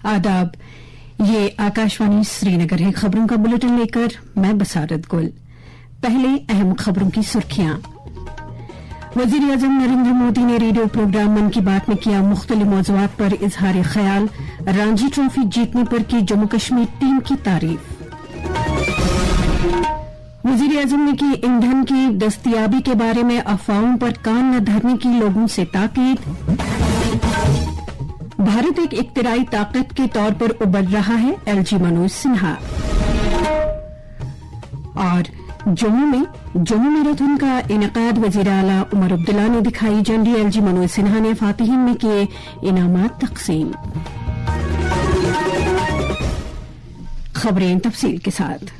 आदाब, ये आकाशवाणी श्रीनगर है। खबरों का बुलेटिन लेकर मैं बसारत गुल। पहले अहम खबरों की सुर्खियां। वजीर आजम नरेंद्र मोदी ने रेडियो प्रोग्राम मन की बात में किया मुख्तलिफ मौज़ूआत पर इजहार ख्याल। रणजी ट्रॉफी जीतने पर की जम्मू कश्मीर टीम की तारीफ। वजीर आजम ने की ईंधन की दस्तयाबी के बारे में अफवाहों पर कान न धरने की लोगों से ताकीद। भारत एक इख्तिराई ताकत के तौर पर उभर रहा है, एलजी मनोज सिन्हा। और जम्मू मैराथन का इनेकाद वजीर आला उमर अब्दुल्ला ने दिखाई झंडी। एलजी मनोज सिन्हा ने फातिहीन में किए इनामात तकसीम। खबरें तफसील के साथ।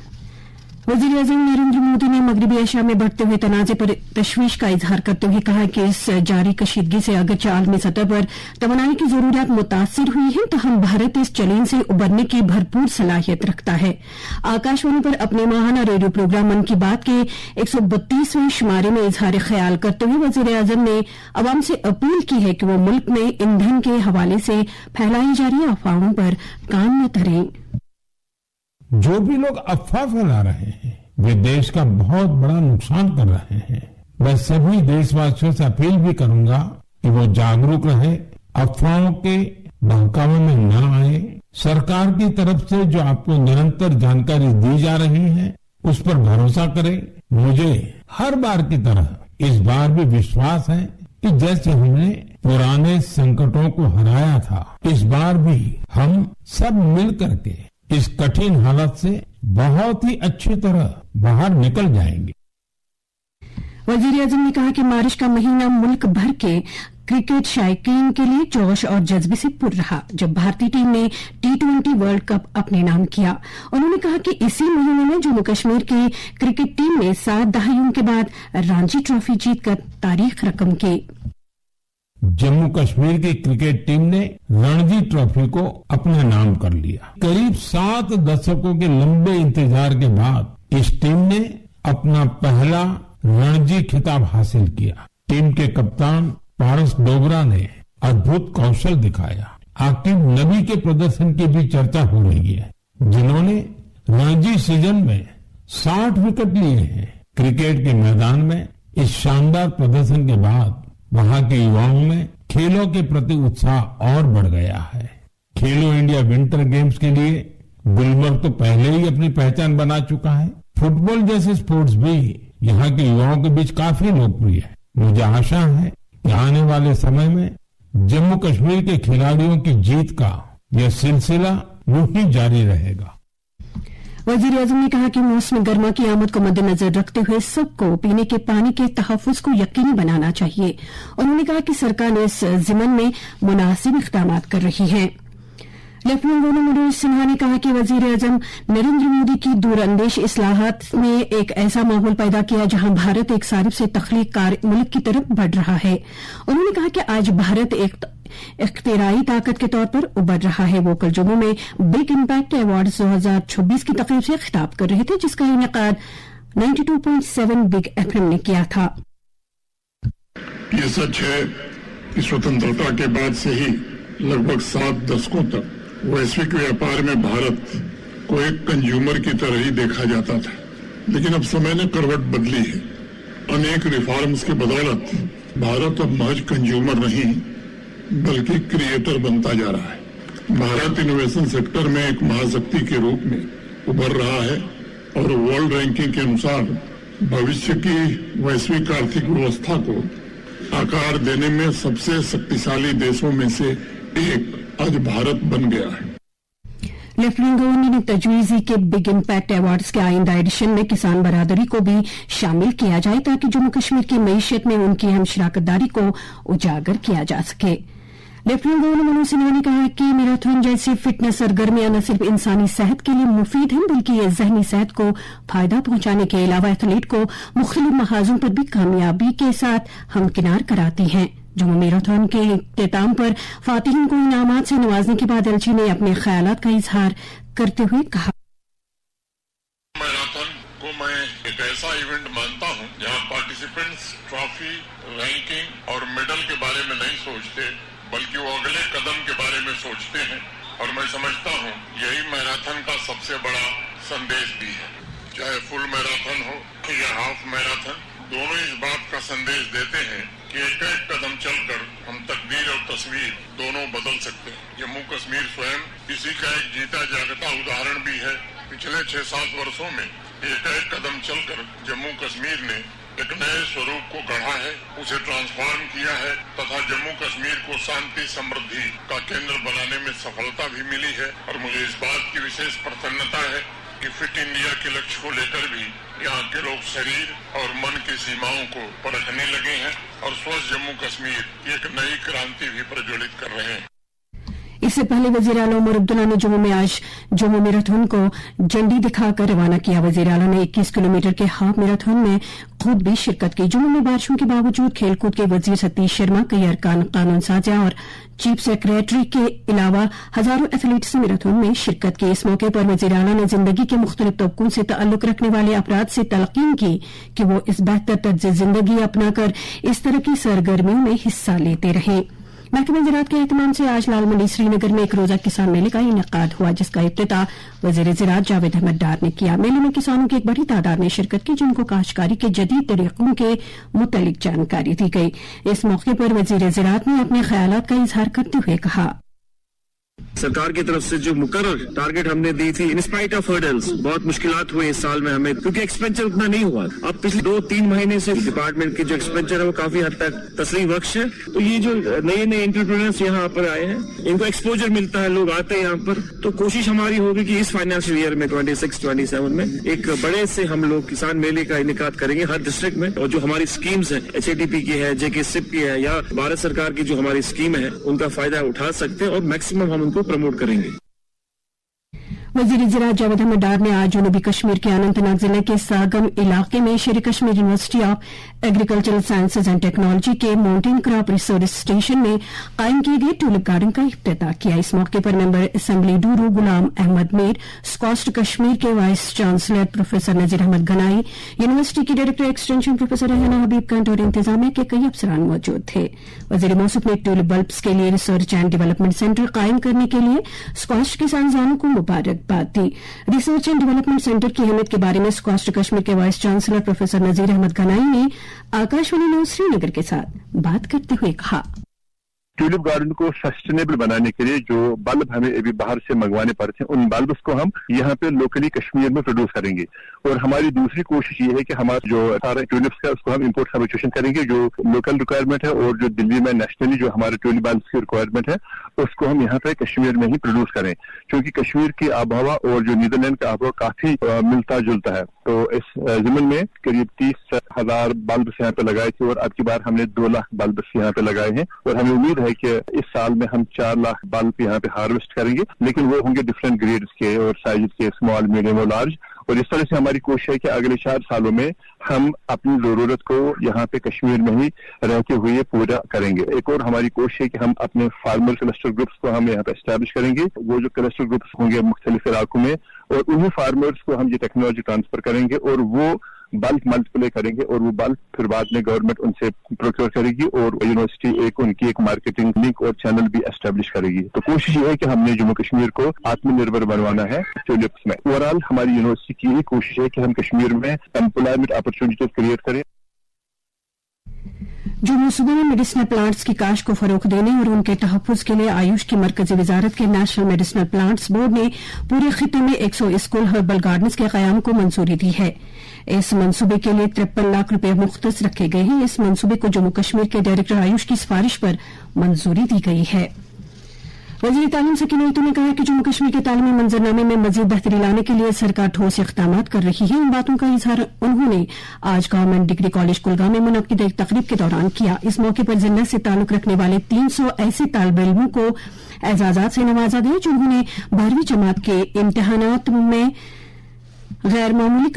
वजीर आजम नरेंद्र मोदी ने मगरबी एशिया में बढ़ते हुए तनाज़े पर तशवीश का इजहार करते हुए कहा कि इस जारी कशीदगी से अगरचे आलमी सतह पर तवानाई की जरूरियात मुतासिर हुई है, तो हम भारत इस चैलेंज से उबरने की भरपूर सलाहियत रखता है। आकाशवाणी पर अपने माहाना रेडियो प्रोग्राम मन की बात के 132वें शुमारे में इजहार ख्याल करते हुए वजीर आजम ने अवाम से अपील की है कि वो मुल्क में ईंधन के हवाले से फैलाई जा रही अफवाहों पर कान न धरें। जो भी लोग अफवाह फैला रहे हैं वे देश का बहुत बड़ा नुकसान कर रहे हैं। मैं सभी देशवासियों से अपील भी करूंगा कि वो जागरूक रहे, अफवाहों के बहकावे में न आए। सरकार की तरफ से जो आपको निरंतर जानकारी दी जा रही है उस पर भरोसा करें। मुझे हर बार की तरह इस बार भी विश्वास है कि जैसे हमने पुराने संकटों को हराया था, इस बार भी हम सब मिल करके इस कठिन हालत से बहुत ही अच्छी तरह बाहर निकल जाएंगे। वजीर आजम ने कहा कि मार्च का महीना मुल्क भर के क्रिकेट शायकीन के लिए जोश और जज्बे से पुर रहा, जब भारतीय टीम ने T20 वर्ल्ड कप अपने नाम किया। उन्होंने कहा कि इसी महीने में जम्मू कश्मीर की क्रिकेट टीम ने 7 दहाइयों के बाद रणजी ट्रॉफी जीतकर तारीख रकम की। जम्मू कश्मीर की क्रिकेट टीम ने रणजी ट्रॉफी को अपना नाम कर लिया। करीब 7 दशकों के लंबे इंतजार के बाद इस टीम ने अपना पहला रणजी खिताब हासिल किया। टीम के कप्तान पारस डोगरा ने अद्भुत कौशल दिखाया। आकिब नबी के प्रदर्शन की भी चर्चा हो रही है, जिन्होंने रणजी सीजन में 60 विकेट लिए हैं। क्रिकेट के मैदान में इस शानदार प्रदर्शन के बाद वहां के युवाओं में खेलों के प्रति उत्साह और बढ़ गया है। खेलो इंडिया विंटर गेम्स के लिए गुलमर्ग तो पहले ही अपनी पहचान बना चुका है। फुटबॉल जैसे स्पोर्ट्स भी यहाँ के युवाओं के बीच काफी लोकप्रिय है। मुझे आशा है कि आने वाले समय में जम्मू कश्मीर के खिलाड़ियों की जीत का यह सिलसिला यूं ही जारी रहेगा। वजीर आजम ने कहा कि मौसम गर्मा की आमद को मद्देनजर रखते हुए सबको पीने के पानी के तहफ्फुज को यकीनी बनाना चाहिए। उन्होंने कहा कि सरकार इस जिम्मन में मुनासिब इक़दाम कर रही है। लेफ्टिनेंट गवर्नर मनोज सिन्हा ने कहा कि वजीर आजम नरेंद्र मोदी की दूरअंदेश इस्लाहात ने एक ऐसा माहौल पैदा किया जहां भारत एक सारिफ से तख्लीक़कार मुल्क की तरफ बढ़ रहा है। उन्होंने कहा कि आज भारत एक इख्तिराई ताकत के तौर पर उभर रहा है। वो कल जम्मू में बिग इम्पैक्ट अवार्ड्स 2026 की तकरीब से खिताब कर रहे थे, जिसका इनेकाद 92.7 बिग एफएम ने किया था। ये सच है कि स्वतंत्रता के बाद से ही लगभग 7 दशकों तक वैश्विक व्यापार में भारत को एक कंज्यूमर की तरह ही देखा जाता था, लेकिन अब समय ने करवट बदली है। अनेक रिफॉर्म्स के बदौलत भारत अब महज कंज्यूमर नहीं बल्कि क्रिएटर बनता जा रहा है। भारत इनोवेशन सेक्टर में एक महाशक्ति के रूप में उभर रहा है और वर्ल्ड रैंकिंग के अनुसार भविष्य की वैश्विक आर्थिक व्यवस्था को आकार देने में सबसे शक्तिशाली देशों में से एक आज भारत बन गया है। लेफ्टिनेंट गवर्नर ने तजवीज़ के बिग इम्पैक्ट अवार्ड्स के आइंदा एडिशन में किसान बरादरी को भी शामिल किया जाए, ताकि जम्मू कश्मीर की मईशत में उनकी अहम शराकतदारी को उजागर किया जा सके। लेफ्टिनेंट गवर्नर मनोज सिन्हा ने कहा कि मैराथन जैसी फिटनेस सरगर्मियां न सिर्फ इंसानी सेहत के लिए मुफीद हैं, बल्कि ये जहनी सेहत को फायदा पहुंचाने के अलावा एथलीट को मुख्तलिफ महाजों पर भी कामयाबी के साथ हमकिनार कराती हैं। जम्मू मैराथन के इख्तिताम पर फातिहीन को इनामात से नवाजने के बाद एलची ने अपने ख्यालात का इजहार करते हुए कहा, मैराथन को मैं एक ऐसा इवेंट मानता हूं जहां पार्टिसिपेंट्स ट्रॉफी, रैंकिंग और मेडल के बारे में नहीं सोचते, बल्कि वो अगले कदम के बारे में सोचते हैं। और मैं समझता हूं यही मैराथन का सबसे बड़ा संदेश भी है। चाहे फुल मैराथन हो या हाफ मैराथन, दोनों इस बात का संदेश देते हैं कि एक एक कदम चलकर हम तकदीर और तस्वीर दोनों बदल सकते हैं। जम्मू कश्मीर स्वयं इसी का एक जीता जागता उदाहरण भी है। पिछले 6-7 वर्षों में एक एक कदम चलकर जम्मू कश्मीर ने एक नए स्वरूप को गढ़ा है, उसे ट्रांसफॉर्म किया है तथा जम्मू कश्मीर को शांति समृद्धि का केंद्र बनाने में सफलता भी मिली है। और मुझे इस बात की विशेष प्रसन्नता है कि फिट इंडिया के लक्ष्य को लेकर भी यहाँ के लोग शरीर और मन की सीमाओं को परखने लगे हैं और स्वस्थ जम्मू कश्मीर की एक नई क्रांति भी प्रज्वलित कर रहे हैं। इससे पहले वजीर आला उमर अब्दुल्ला ने जम्मू में आज जम्मू मैराथन को झंडी दिखाकर रवाना किया। वजीर आला ने 21 किलोमीटर के हाफ मैराथन में खुद भी शिरकत की। जम्मू में बारिशों के बावजूद खेलकूद के वजीर सतीश शर्मा, कई अरकान कानून साजा और चीफ सेक्रेटरी के अलावा हजारों एथलीट्स ने मैराथन में शिरकत की। इस मौके पर वजीर आला ने जिंदगी के मुख्तलिफ तबकों से ताल्लुक रखने वाले अफराद से तलकीन की कि वो इस बेहतर तर्ज जिंदगी अपनाकर इस तरह की सरगर्मियों में हिस्सा लेते रहें। महकमा ज़राअत के एहतमाम से आज लाल मंडी श्रीनगर में एक रोजा किसान मेले का इनेकाद हुआ, जिसका इफ्तिताह वज़ीर ज़राअत जावेद अहमद डार ने किया। मेले में किसानों की एक बड़ी तादाद ने शिरकत की, जिनको काश्तकारी के जदीद तरीकों के मुतल्लिक जानकारी दी गई। इस मौके पर वज़ीर ज़राअत ने अपने ख्यालात का इजहार करते हुए कहा, सरकार की तरफ से जो मुकर्रर टारगेट हमने दी थी, इन स्पाइट ऑफ हर्डल्स, बहुत मुश्किलात हुए इस साल में हमें, क्योंकि एक्सपेंचर उतना नहीं हुआ। अब पिछले 2-3 महीने से डिपार्टमेंट के जो एक्सपेंचर है वो काफी हद तक तस्लीम बख्श है। तो ये जो नए नए एंटरप्रेन्योर्स यहाँ पर आए हैं, इनको एक्सपोजर मिलता है, लोग आते हैं यहाँ पर। तो कोशिश हमारी होगी कि इस फाइनेंशियल ईयर में 26-27 में एक बड़े से हम लोग किसान मेले का इनेकाद करेंगे हर डिस्ट्रिक्ट में। और जो हमारी स्कीम्स है, HATP की है, JKSIP की है, या भारत सरकार की जो हमारी स्कीम है, उनका फायदा उठा सकते हैं और मैक्सिमम हम उनको प्रमोट करेंगे। वज़ीर ज़राअत जावेद अहमद डार ने आज जनूबी कश्मीर के अनंतनाग जिले के सागम इलाके में शेर Kashmir university of agricultural sciences and technology के माउंटेन क्रॉप रिसोर्स स्टेशन में कायम किए गए ट्यूलिप गार्डन का इफ्तिताह किया। इस मौके पर मेंबर असेंबली डूरू गुलाम अहमद मीर, स्कॉस्ट कश्मीर के vice chancellor professor Nazir Ahmad Ganai, university की डायरेक्टर एक्सटेंशन प्रोफेसर रहना हबीब कंट और इंतजामिया के कई अफसरान मौजूद थे। वज़ीर मौसूफ ने ट्यूलिप बल्ब्स के लिए रिसर्च एंड डेवलपमेंट सेंटर कायम करने के लिए स्कॉस्ट के साइंसदानों को मुबारकबाद दी। रिसर्च एंड डेवलपमेंट सेंटर की अहमियत के बारे में स्कॉस्ट कश्मीर के vice chancellor professor Nazir Ahmad Ganai ने आकाशवाणी न्यूज श्रीनगर के साथ बात करते हुए कहा, ट्यूलिप गार्डन को सस्टेनेबल बनाने के लिए जो बल्ब हमें अभी बाहर से मंगवाने पड़ते हैं, उन बल्ब्स को हम यहाँ पे लोकली कश्मीर में प्रोड्यूस करेंगे। और हमारी दूसरी कोशिश ये है कि हमारा जो सारा ट्यूलिप्स का उसको हम इंपोर्ट सब्स्टिट्यूशन करेंगे, जो लोकल रिक्वायरमेंट है और जो दिल्ली में नेशनली जो हमारे ट्यूलिप बल्ब्स की रिक्वायरमेंट है, उसको हम यहाँ पे कश्मीर में ही प्रोड्यूस करें। क्योंकि कश्मीर की आबहवा और जो नीदरलैंड का आबहवा काफी मिलता जुलता है। तो इस जमीन में करीब 30,000 बल्ब यहाँ पे लगाए थे और अब की बार हमने 2 लाख बल्ब यहाँ पे लगाए हैं। और हमें उम्मीद है कि इस साल में हम 4 लाख बल्ब यहाँ पे हार्वेस्ट करेंगे, लेकिन वो होंगे डिफरेंट ग्रेड्स के और साइज के, स्मॉल, मीडियम और लार्ज। और इस तरह से हमारी कोशिश है कि अगले 4 सालों में हम अपनी जरूरत को यहाँ पे कश्मीर में ही रहते हुए पूरा करेंगे। एक और हमारी कोशिश है कि हम अपने फार्मर क्लस्टर ग्रुप्स को हम यहाँ पे एस्टैब्लिश करेंगे। वो जो क्लस्टर ग्रुप्स होंगे मुख्तलिफ इलाकों में, और उन्हीं फार्मर्स को हम ये टेक्नोलॉजी ट्रांसफर करेंगे और वो बल्क मल्टीप्लाई करेंगे और वो बल्क फिर बाद में गवर्नमेंट उनसे प्रोक्योर करेगी और यूनिवर्सिटी उनकी एक मार्केटिंग लिंक और चैनल भी एस्टेब्लिश करेगी। तो कोशिश ये है कि हमने जम्मू कश्मीर को आत्मनिर्भर बनवाना है ट्यूलिप्स में। ओवरऑल हमारी यूनिवर्सिटी की यही कोशिश है कि हम कश्मीर में एम्प्लॉयमेंट अपॉर्चुनिटीज क्रिएट करें। जम्मू सूबे में मेडिसिनल प्लांट्स की काश्त को फरोग देने और उनके तहफ्फुज के लिए आयुष की मरकजी वजारत के नेशनल मेडिसिनल प्लांट्स बोर्ड ने पूरे खिते में 100 स्कूल हर्बल गार्डन्स के कयाम को मंजूरी दी है। इस मंसूबे के लिए 53 लाख रुपए मुख्तस रखे गए हैं। इस मंसूबे को जम्मू कश्मीर के डायरेक्टर आयुष की सिफारिश पर मंजूरी दी गई है। वज़ीर तालीम सकीना उल्तू ने कहा कि जम्मू कश्मीर के तालीमी मंजरनामे में मजीद बेहतरी लाने के लिए सरकार ठोस इक़दाम कर रही है। इन बातों का इजहार उन्होंने आज गवर्नमेंट डिग्री कॉलेज कुलगाम में मुनक्किद एक तकरीब के दौरान किया। इस मौके पर जिला से ताल्लुक रखने वाले 300 ऐसे तालिब इल्मों को एजाजात से नवाजा गया जिन्होंने 12वीं जमात के इम्तिहानात में गैर मामूली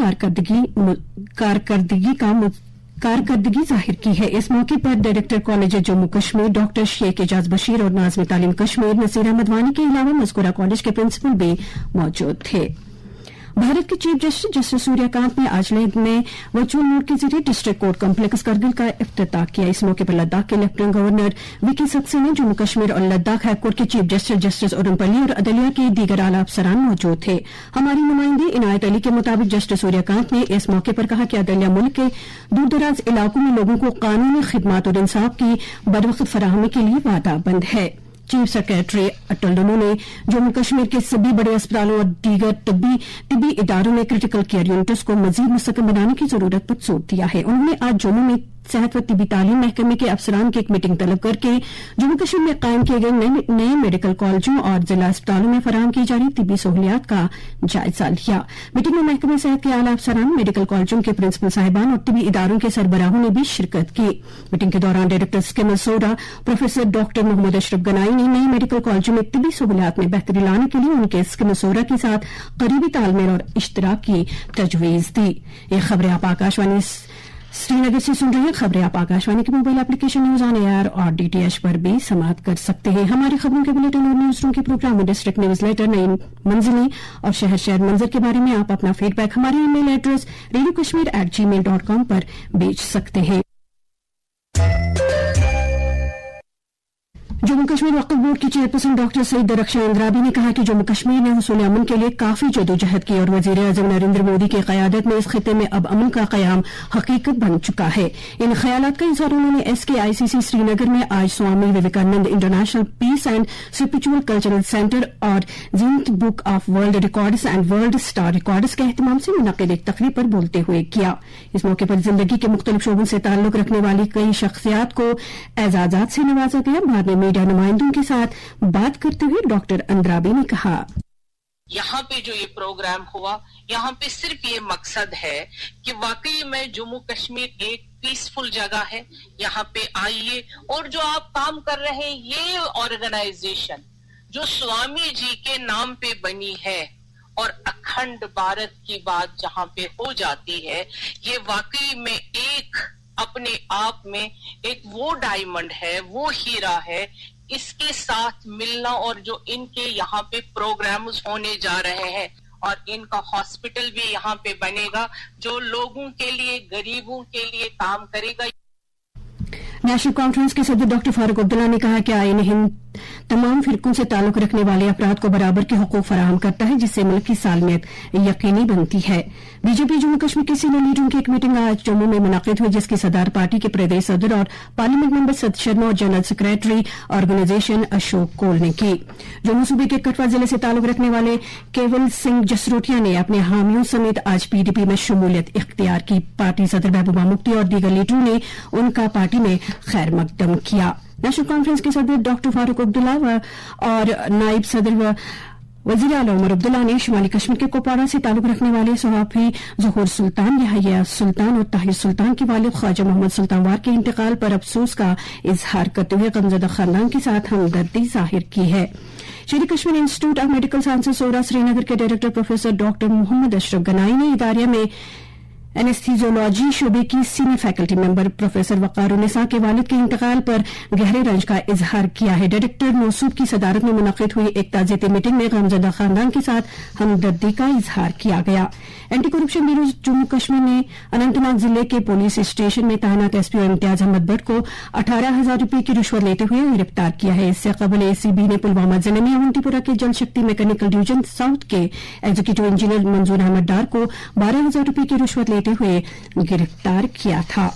कारकर्दगी जाहिर की है। इस मौके पर director college Jammu Kashmir doctor Sheikh Ejaz Bashir और नाज़िम तालीम कश्मीर नसीर अहमद वानी के अलावा मज़कूरा कॉलेज के प्रिंसिपल भी मौजूद थे। भारत के चीफ जस्टिस जस्टिस सूर्यकांत ने आज लेह में वर्चुअल मोड के जरिए डिस्ट्रिक्ट कोर्ट कॉम्प्लेक्स करगिल का इफ्तिताह किया। इस मौके पर लद्दाख के lieutenant governor VK Saxena, Jammu Kashmir और लद्दाख हाईकोर्ट के चीफ जस्टिस जस्टिस उरनपल्ली और अदलिया के दीगर आला अफसरान मौजूद थे। हमारी नुमाइंदे इनायत अली के मुताबिक जस्टिस सूर्यकांत ने इस मौके पर कहा कि अदलिया मुल्क के दूरदराज इलाकों में लोगों को कानूनी खिदमत और इंसाफ की बरवक्त फराहमी के लिए वादाबंद है। चीफ सेक्रेटरी अटल डोनो ने जम्मू कश्मीर के सभी बड़े अस्पतालों और दीगर तिब्बी इदारों में क्रिटिकल केयर यूनिट्स को मजीद मुस्तकम बनाने की जरूरत पर जोर दिया है। उन्होंने आज जम्मू में सेहत व तिब्बी तालीम महकमे के अफसरान की एक मीटिंग तलब करके जम्मू कश्मीर में कायम किए गए नए मेडिकल कॉलेजों और जिला अस्पतालों में फराहम की जा रही तिब्बी सहूलियात का जायजा लिया। मीटिंग में महकमे सेहत के आला अफसरान, मेडिकल कॉलेजों के प्रिंसिपल साहिबान और तिब्बी इदारों के सरबराहों ने भी शिरकत की। मीटिंग के दौरान director SKIMS Soura professor doctor Mohammad Ashraf Ganai ने नए मेडिकल कॉलेजों में तिब्बी सहूलियात में बेहतरी लाने के लिए उनके स्किमर सोडा के साथ करीबी तालमेल और इश्तराक की तजवीज दी। ये खबरें आप आकाशवाणी श्रीनगर से सुन रहे हैं। खबरें आप आकाशवाणी के mobile application news on air और डीटीएच पर भी समाप्त कर सकते हैं। हमारी खबरों के बुलेटिन और न्यूज रूम के प्रोग्राम डिस्ट्रिक्ट न्यूज लेटर, नई मंजिलें और शहर मंजर के बारे में आप अपना फीडबैक हमारे ईमेल एड्रेस radiokashmir@gmail.com पर भेज सकते हैं। जम्मू कश्मीर वक्फ बोर्ड की चेयरपर्सन डॉक्टर सईद दरख्शान अंद्राबी ने कहा कि जम्मू कश्मीर ने हुसूल अमन के लिए काफी जदोजहद की और वजीर आजम नरेंद्र मोदी की क़यादत में इस खिते में अब अमन का क़याम हकीकत बन चुका है। इन ख्यालात का इज़हार उन्होंने SKICC श्रीनगर में आज Swami Vivekananda international peace and spiritual cultural centre और जीनत book of world records and world star records के एहतमाम से मुनक़िद एक तकरीब पर बोलते हुए किया। इस मौके पर जिंदगी के मुख्तलिफ शोबों से ताल्लुक रखने वाली कई शख्सियात को एजाज़ात से नवाजा गया। बाद में मीडिया नुमाइंदों के साथ बात करते हुए डॉक्टर अंद्राबी ने कहा, यहाँ पे जो ये प्रोग्राम हुआ, यहाँ पे सिर्फ ये मकसद है कि वाकई में जम्मू कश्मीर एक पीसफुल जगह है। यहाँ पे आइए और जो आप काम कर रहे हैं, ये ऑर्गेनाइजेशन जो स्वामी जी के नाम पे बनी है और अखंड भारत की बात जहाँ पे हो जाती है, ये वाकई में एक अपने आप में एक वो डायमंड है, वो हीरा है। इसके साथ मिलना और जो इनके यहाँ पे प्रोग्राम्स होने जा रहे हैं और इनका हॉस्पिटल भी यहाँ पे बनेगा जो लोगों के लिए, गरीबों के लिए काम करेगा। नेशनल कॉन्फ्रेंस के सदर डॉक्टर फारूक अब्दुल्ला ने कहा कि आईन हिंद तमाम फिरकों से ताल्लुक रखने वाले अफराद को बराबर के हुकूक फराहम करता है, जिससे मुल्क की सालमियत यकीनी बनती है। बीजेपी जम्मू कश्मीर के सीनियर लीडरों की एक मीटिंग आज जम्मू में मुनक़िद हुई, जिसकी सदारत पार्टी के प्रदेश सदर और पार्लियामेंट मेंबर सत शर्मा और जनरल सेक्रेटरी ऑर्गेनाइजेशन अशोक कोल ने की। जम्मू सूबे के कठुआ जिले से ताल्लुक रखने वाले केवल सिंह जसरोटिया ने अपने हामियों समेत आज PDP में शमूलियत इख्तियार की। पार्टी सदर महबूबा मुफ्ती और दीगर लीडरों ने उनका पार्टी में खैर मकदम किया। नेशनल कॉन्फ्रेंस के सदर डॉक्टर फारूक अब्दुल्ला और नायब सदर व वजीर आला उमर अब्दुल्ला ने शुमाली कश्मीर के कुपवाड़ा से ताल्लुक रखने वाले सहाफी ज़हूर सुल्तान, यहया सुल्तान और ताहिर सुल्तान के वालिद ख्वाजा मोहम्मद सुल्तानवार के इंतकाल पर अफसोस का इजहार करते हुए गमज़दा खानदान के साथ हमदर्दी जाहिर की है। Sher Kashmir institute of medical sciences Soura Srinagar के director professor doctor Mohammad Ashraf Ganai ने इदारिया में एनेस्थीजियोलॉजी शोबे की senior faculty member professor Waqarunnisa के वालिद के इंतकाल पर गहरे रंज का इजहार किया है। डायरेक्टर मौसूफ की सदारत में मुनक़िद हुई एक ताज़ियती मीटिंग में गमज़दा खानदान के साथ हमदर्दी का इजहार किया गया। Anti corruption bureau Jammu Kashmir ने अनंतनाग जिले के पुलिस स्टेशन में तैनात SPO इम्तियाज अहमद भट्ट को 18,000 रुपये की रिश्वत लेते हुए गिरफ्तार किया है। इससे कबल ACB ने पुलवामा जिले में अवंतीपुरा के जल शक्ति मैकेनिकल डिवीजन साउथ के एग्जीक्यूटिव इंजीनियर मंजूर अहमद डार को 12,000 रुपये की रिश्वत लेते हुए गिरफ्तार किया था।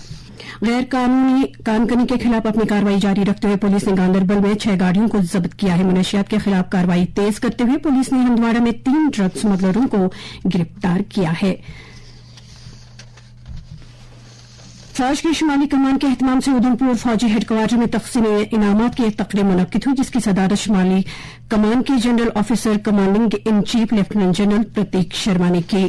गैर कानूनी कानकनी के खिलाफ अपनी कार्रवाई जारी रखते हुए पुलिस ने गांधरबल में 6 गाड़ियों को जब्त किया है। मनशियात के खिलाफ कार्रवाई तेज करते हुए पुलिस ने हंदवाड़ा में 3 ड्रग स्मगलरों को गिरफ्तार किया है। फौज की शुमाली कमान के एहतमाम से उधमपुर फौजी हेडक्वार्टर में तक़सीम इनामात की एक तकरीब मुनक़िद हुई, जिसकी सदारत शुमाली कमान के general officer commanding in chief lieutenant general Prateek Sharma ने की।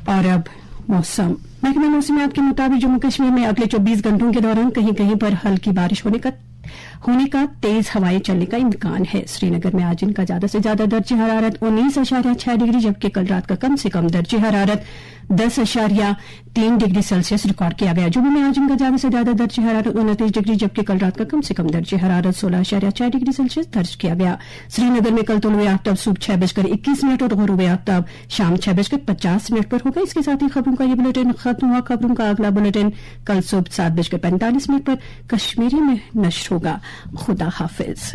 और अब मौसम। महकमा मौसमियात के मुताबिक जम्मू कश्मीर में अगले 24 घंटों के दौरान कहीं कहीं पर हल्की बारिश होने का तेज हवाएं चलने का इम्कान है। श्रीनगर में आज इनका ज्यादा से ज्यादा दर्जे हरारत 19.6 डिग्री, जबकि कल रात का कम से कम दर्जे हरारत 10.3 डिग्री सेल्सियस रिकॉर्ड किया गया। जम्मू में आज का ज्यादा से ज्यादा दर्ज हरारत 29 डिग्री जबकि कल रात का कम से कम दर्ज हरारत 16.4 डिग्री सेल्सियस दर्ज किया गया। श्रीनगर में कल तुलुए आफ्ताब सुबह 6:21 और गुरूब आफ्ताब शाम 6:50 पर होगा। इसके साथ ही खबरों का ये बुलेटिन खत्म हुआ। खबरों का अगला बुलेटिन कल सुबह 7:45 पर कश्मीरी में नश्र होगा। खुदा हाफिज।